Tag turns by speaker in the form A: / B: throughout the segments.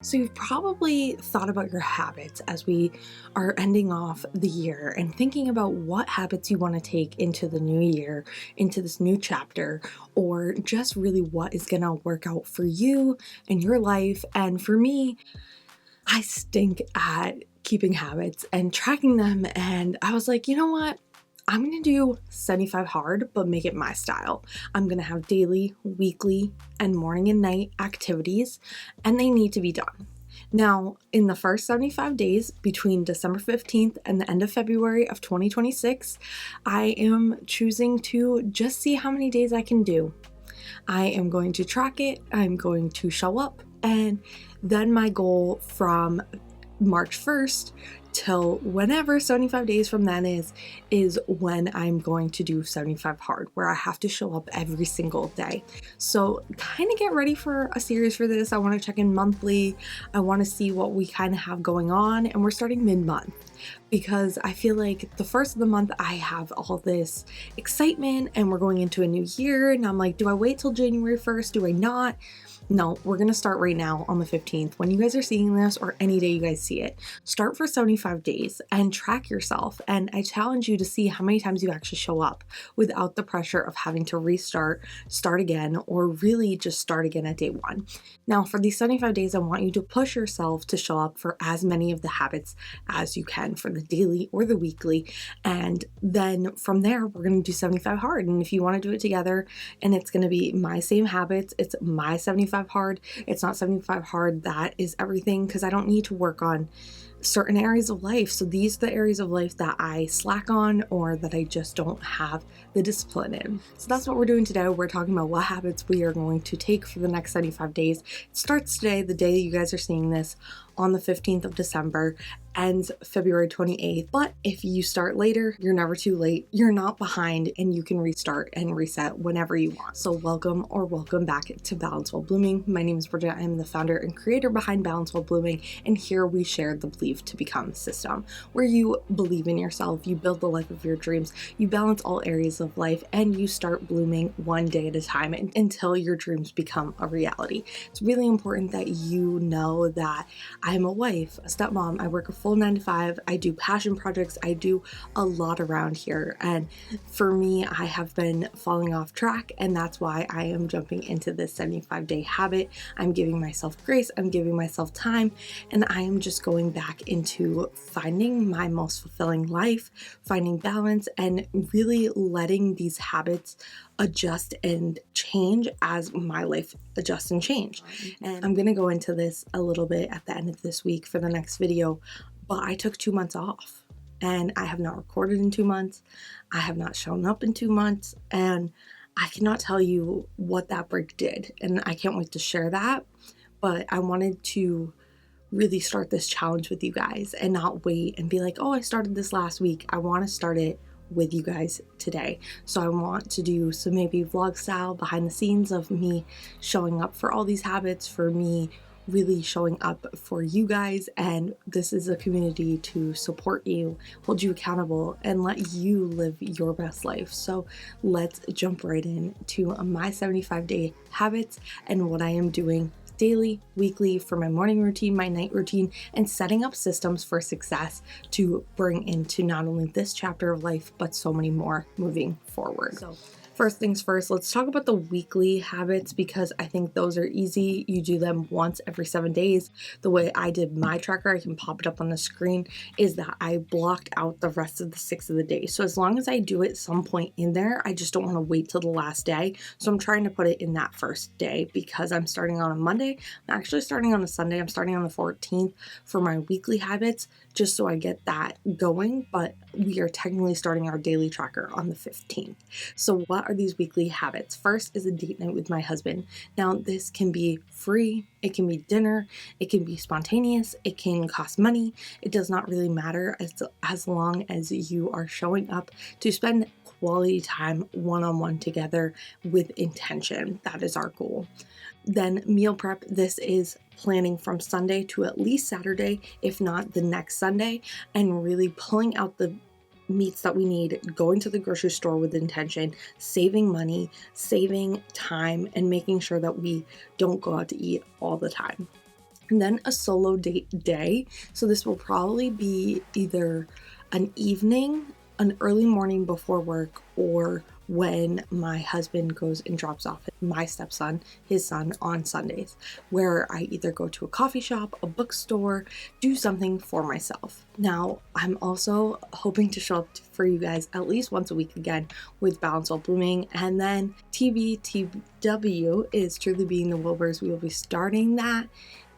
A: So you've probably thought about your habits as we are ending off the year and thinking about what habits you want to take into the new year, into this new chapter, or just really what is going to work out for you and your life. And for me, I stink at keeping habits and tracking them. And I was like, you know what? I'm going to do 75 hard, but make it my style. I'm going to have daily, weekly, and morning and night activities, and they need to be done. Now, in the first 75 days between December 15th and the end of February of 2026, I am choosing to just see how many days I can do. I am going to track it, I'm going to show up, and then my goal from March 1st till whenever 75 days from then is when I'm going to do 75 hard, where I have to show up every single day. So kind of get ready for a series for this. I want to check in monthly. I want to see what we kind of have going on, and we're starting mid-month because I feel like the first of the month I have all this excitement and we're going into a new year, and I'm like, do I wait till January 1st? Do I not? No, we're going to start right now on the 15th. When you guys are seeing this, or any day you guys see it, start for 75 days and track yourself. And I challenge you to see how many times you actually show up without the pressure of having to restart, start again, or really just start again at day one. Now, for these 75 days, I want you to push yourself to show up for as many of the habits as you can for the daily or the weekly. And then from there, we're going to do 75 hard. And if you want to do it together, and it's going to be my same habits, it's my 75 hard. It's not 75 hard that is everything, because I don't need to work on certain areas of life. So these are the areas of life that I slack on or that I just don't have the discipline in. So that's what we're doing today. We're talking about what habits we are going to take for the next 75 days. It starts today, the day you guys are seeing this, on the 15th of December, ends February 28th. But if you start later, you're never too late. You're not behind, and you can restart and reset whenever you want. So welcome back to Balance While Blooming. My name is Bridget. I am the founder and creator behind Balance While Blooming, and here we share the Believe to Become system, where you believe in yourself, you build the life of your dreams, you balance all areas of life, and you start blooming one day at a time until your dreams become a reality. It's really important that you know that I'm a wife, a stepmom, I work a full 9-to-5, I do passion projects, I do a lot around here, and for me, I have been falling off track, and that's why I am jumping into this 75-day habit. I'm giving myself grace, I'm giving myself time, and I am just going back into finding my most fulfilling life, finding balance, and really letting these habits adjust and change as my life adjusts and change. And I'm going to go into this a little bit at the end of this week for the next video, but I took 2 months off and I have not recorded in 2 months. I have not shown up in 2 months, and I cannot tell you what that break did. And I can't wait to share that, but I wanted to really start this challenge with you guys and not wait and be like, oh, I started this last week. I want to start it with you guys today. So I want to do some maybe vlog style behind the scenes of me showing up for all these habits, for me really showing up for you guys. And this is a community to support you, hold you accountable, and let you live your best life. So let's jump right into my 75-day habits and what I am doing daily, weekly, for my morning routine, my night routine, and setting up systems for success to bring into not only this chapter of life, but so many more moving forward. So first things first, let's talk about the weekly habits, because I think those are easy. You do them once every 7 days. The way I did my tracker, I can pop it up on the screen, is that I blocked out the rest of the 6 of the day. So as long as I do it some point in there, I just don't want to wait till the last day. So I'm trying to put it in that first day because I'm starting on a Monday. I'm actually starting on a Sunday. I'm starting on the 14th for my weekly habits, just so I get that going. But we are technically starting our daily tracker on the 15th. So what are these weekly habits? First is a date night with my husband. Now, this can be free, it can be dinner, it can be spontaneous, it can cost money. It does not really matter as long as you are showing up to spend quality time one-on-one together with intention. That is our goal. Then meal prep. This is planning from Sunday to at least Saturday, if not the next Sunday, and really pulling out the meats that we need, going to the grocery store with intention, saving money, saving time, and making sure that we don't go out to eat all the time. and then a solo date day. So this will probably be either an evening, an early morning before work, or when my husband goes and drops off my stepson, his son, on Sundays, where I either go to a coffee shop, a bookstore, do something for myself. Now, I'm also hoping to show up for you guys at least once a week again with Balance While Blooming, and then TBTW is Truly Being the Wilburs. We will be starting that,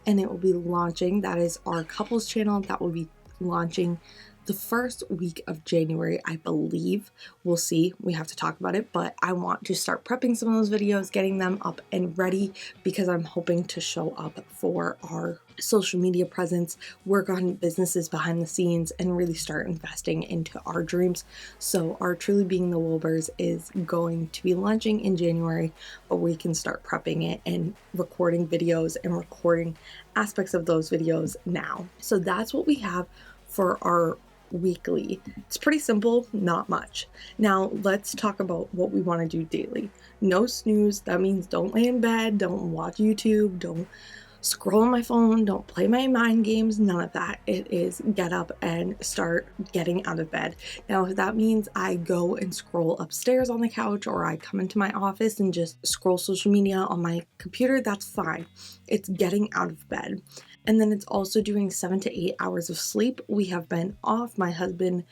A: and it will be launching. That is our couples channel that will be launching the first week of January, I believe. We'll see. We have to talk about it, but I want to start prepping some of those videos, getting them up and ready, because I'm hoping to show up for our social media presence, work on businesses behind the scenes, and really start investing into our dreams. So our Truly Being the Wilburs is going to be launching in January, but we can start prepping it and recording videos and recording aspects of those videos now. So that's what we have for our weekly. It's pretty simple, not much. Now let's talk about what we want to do daily. No snooze. That means don't lay in bed, don't watch YouTube, don't scroll on my phone, don't play my mind games, none of that. It is get up and start getting out of bed. Now, if that means I go and scroll upstairs on the couch, or I come into my office and just scroll social media on my computer, that's fine. It's getting out of bed. And then it's also doing 7 to 8 hours of sleep. We have been off. My husband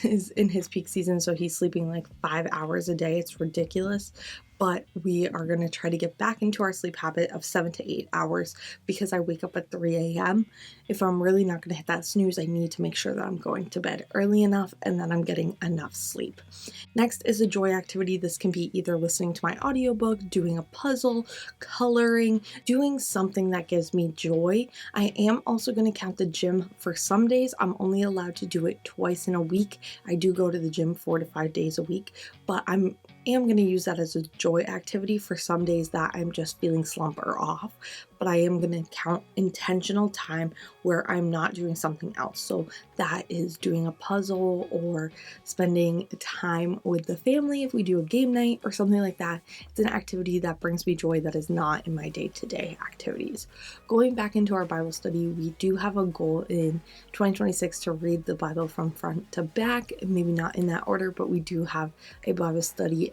A: is in his peak season, so he's sleeping like 5 hours a day. It's ridiculous. But we are going to try to get back into our sleep habit of 7 to 8 hours, because I wake up at 3 a.m. If I'm really not going to hit that snooze, I need to make sure that I'm going to bed early enough and that I'm getting enough sleep. Next is a joy activity. This can be either listening to my audiobook, doing a puzzle, coloring, doing something that gives me joy. I am also going to count the gym for some days. I'm only allowed to do it twice in a week. I do go to the gym 4 to 5 days a week, but I am going to use that as a joy activity for some days that I'm just feeling slump or off. But I am going to count intentional time where I'm not doing something else. So that is doing a puzzle or spending time with the family if we do a game night or something like that. It's an activity that brings me joy that is not in my day-to-day activities. Going back into our Bible study, we do have a goal in 2026 to read the Bible from front to back. Maybe not in that order, but we do have a Bible study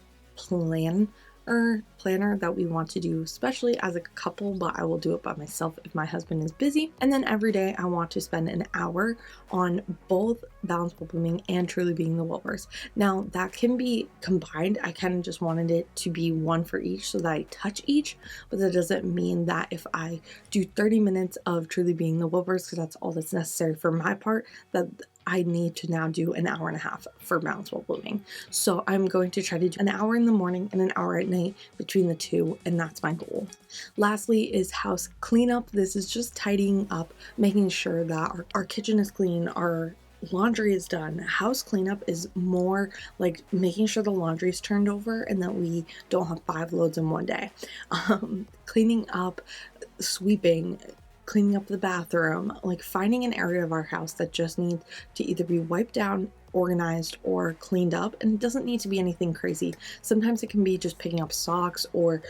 A: planner that we want to do, especially as a couple, but I will do it by myself if my husband is busy. And then every day I want to spend an hour on both Balance While Blooming and Truly Being the Wilburs. Now that can be combined. I kind of just wanted it to be one for each so that I touch each, but that doesn't mean that if I do 30 minutes of Truly Being the Wilburs, because that's all that's necessary for my part, that I need to now do an hour and a half for Balance While Blooming. So I'm going to try to do an hour in the morning and an hour at night between the two, and that's my goal. Lastly is house cleanup. This is just tidying up, making sure that our kitchen is clean, our laundry is done. House cleanup is more like making sure the laundry is turned over and that we don't have 5 loads in one day. Cleaning up, sweeping, cleaning up the bathroom, like finding an area of our house that just needs to either be wiped down, organized, or cleaned up. And it doesn't need to be anything crazy. Sometimes it can be just picking up socks or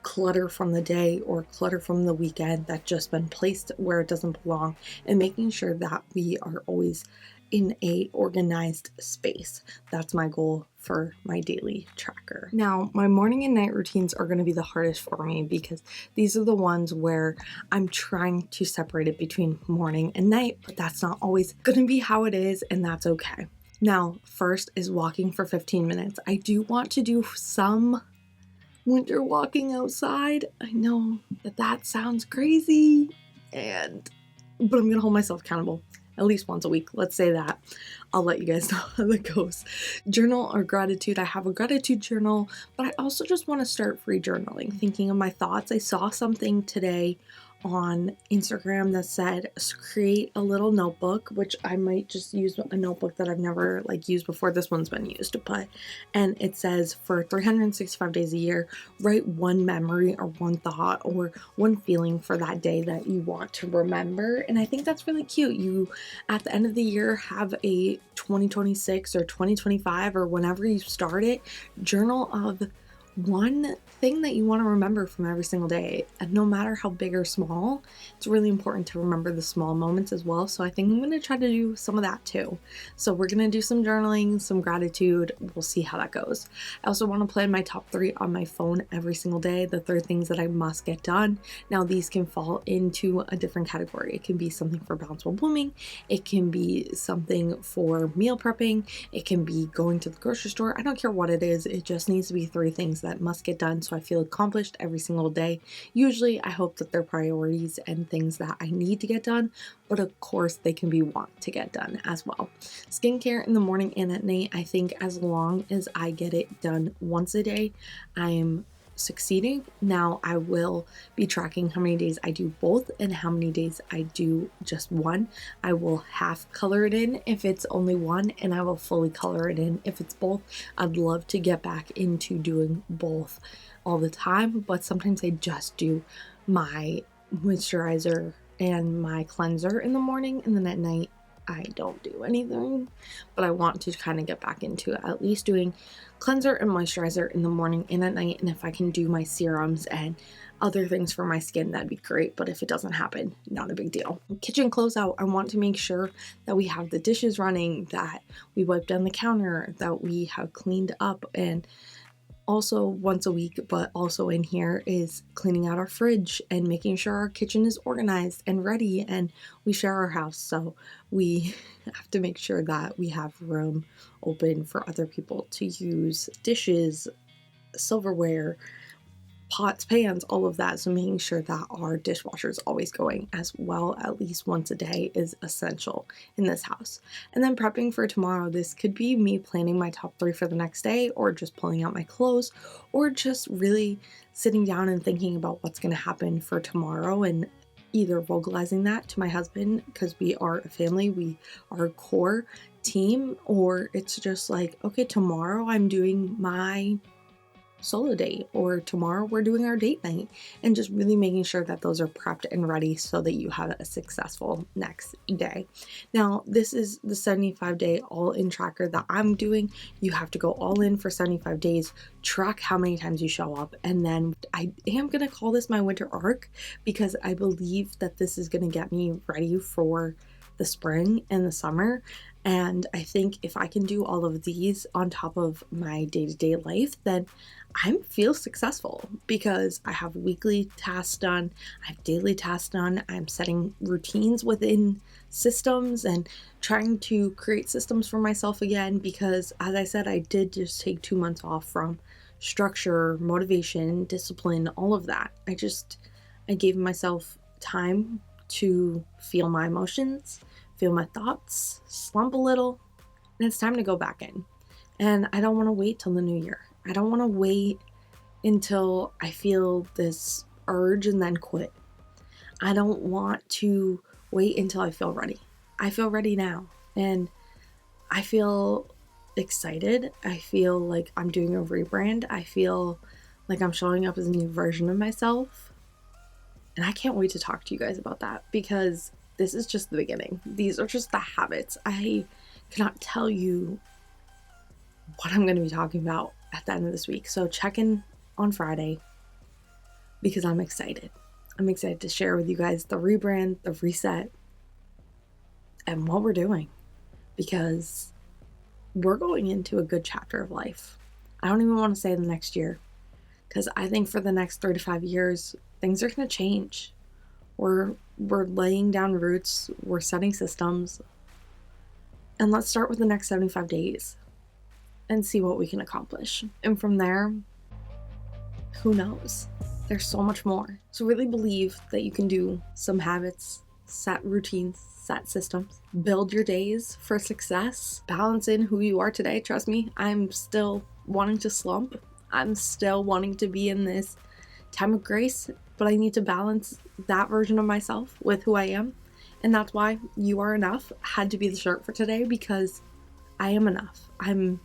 A: clutter from the day or clutter from the weekend that's just been placed where it doesn't belong, and making sure that we are always in a organized space. That's my goal for my daily tracker. Now, my morning and night routines are going to be the hardest for me, because these are the ones where I'm trying to separate it between morning and night, but that's not always going to be how it is, and that's okay. Now, first is walking for 15 minutes. I do want to do some winter walking outside. I know that sounds crazy, but I'm going to hold myself accountable. At least once a week, let's say that. I'll let you guys know how that goes. Journal or gratitude. I have a gratitude journal, but I also just want to start free journaling, thinking of my thoughts. I saw something today on Instagram that said create a little notebook, which I might just use a notebook that I've never used before. This one's been used, and it says for 365 days a year, write one memory or one thought or one feeling for that day that you want to remember. And I think that's really cute. You, at the end of the year, have a 2026 or 2025 or whenever you start it, journal of one thing that you want to remember from every single day, and no matter how big or small, it's really important to remember the small moments as well. So I think I'm going to try to do some of that too. So we're going to do some journaling, some gratitude. We'll see how that goes. I also want to plan my top 3 on my phone every single day, the 3 things that I must get done. Now these can fall into a different category. It can be something for Balance While Blooming. It can be something for meal prepping. It can be going to the grocery store. I don't care what it is. It just needs to be 3 things that must get done so I feel accomplished every single day. Usually I hope that they're priorities and things that I need to get done, but of course they can be want to get done as well. Skincare in the morning and at night, I think as long as I get it done once a day, I'm succeeding. Now I will be tracking how many days I do both and how many days I do just one. I will half color it in if it's only one, and I will fully color it in if it's both. I'd love to get back into doing both all the time, but sometimes I just do my moisturizer and my cleanser in the morning, and then at night I don't do anything. But I want to kind of get back into at least doing cleanser and moisturizer in the morning and at night, and if I can do my serums and other things for my skin, that'd be great. But if it doesn't happen, not a big deal. Kitchen closeout, I want to make sure that we have the dishes running, that we wipe down the counter, that we have cleaned up, and also once a week, but also in here is cleaning out our fridge and making sure our kitchen is organized and ready. And we share our house, so we have to make sure that we have room open for other people to use dishes, silverware, pots, pans, all of that. So making sure that our dishwasher is always going as well, at least once a day, is essential in this house. And then prepping for tomorrow. This could be me planning my top 3 for the next day, or just pulling out my clothes, or just really sitting down and thinking about what's going to happen for tomorrow, and either vocalizing that to my husband because we are a family, we are a core team, or it's just like, okay, tomorrow I'm doing my solo date, or tomorrow we're doing our date night, and just really making sure that those are prepped and ready so that you have a successful next day. Now, this is the 75-day all-in tracker that I'm doing. You have to go all in for 75 days, track how many times you show up, and then I am going to call this my winter arc because I believe that this is going to get me ready for the spring and the summer. And I think if I can do all of these on top of my day-to-day life, then I feel successful because I have weekly tasks done, I have daily tasks done, I'm setting routines within systems and trying to create systems for myself again because, as I said, I did just take 2 months off from structure, motivation, discipline, all of that. I gave myself time to feel my emotions, feel my thoughts, slump a little, and it's time to go back in. And I don't want to wait till the new year. I don't want to wait until I feel this urge and then quit. I don't want to wait until I feel ready. I feel ready now, and I feel excited. I feel like I'm doing a rebrand. I feel like I'm showing up as a new version of myself. And I can't wait to talk to you guys about that because this is just the beginning. These are just the habits. I cannot tell you what I'm going to be talking about at the end of this week. So check in on Friday because I'm excited. I'm excited to share with you guys the rebrand, the reset, and what we're doing because we're going into a good chapter of life. I don't even want to say the next year because I think for the next 3 to 5 years, things are going to change. We're laying down roots, we're setting systems, and let's start with the next 75 days and see what we can accomplish. And from there, who knows? There's so much more. So really believe that you can do some habits, set routines, set systems, build your days for success, balance in who you are today. Trust me, I'm still wanting to slump. I'm still wanting to be in this time of grace, but I need to balance that version of myself with who I am. And that's why You Are Enough had to be the shirt for today because I am enough. I'm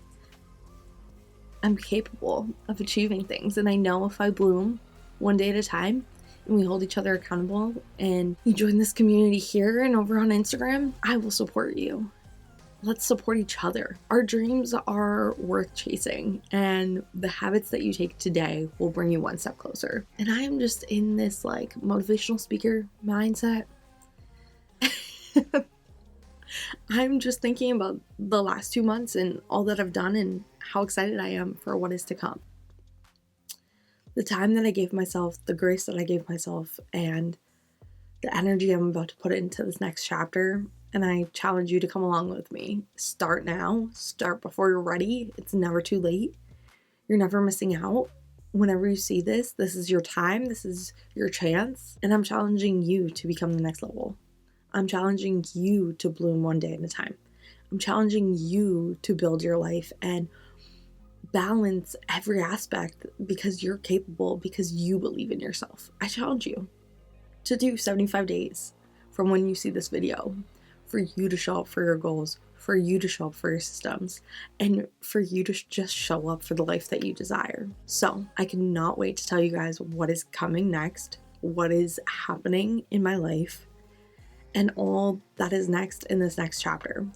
A: capable of achieving things. And I know if I bloom one day at a time and we hold each other accountable and you join this community here and over on Instagram, I will support you. let's support each other. Our dreams are worth chasing, and the habits that you take today will bring you one step closer. And I am just in this like motivational speaker mindset. I'm just thinking about the last 2 months and all that I've done and how excited I am for what is to come. The time that I gave myself, the grace that I gave myself, and the energy I'm about to put into this next chapter. And I challenge you to come along with me. Start now. Start before you're ready. It's never too late. You're never missing out. Whenever you see this is your time. This is your chance. And I'm challenging you to become the next level. I'm challenging you to bloom one day at a time. I'm challenging you to build your life and balance every aspect because you're capable, because you believe in yourself. I challenge you to do 75 days from when you see this video, for you to show up for your goals, for you to show up for your systems, and for you to just show up for the life that you desire. So I cannot wait to tell you guys what is coming next, what is happening in my life, and all that is next in this next chapter.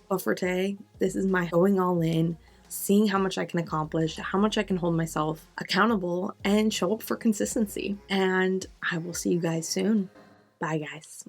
A: But for today, this is my going all in, seeing how much I can accomplish, how much I can hold myself accountable, and show up for consistency. And I will see you guys soon. Bye, guys.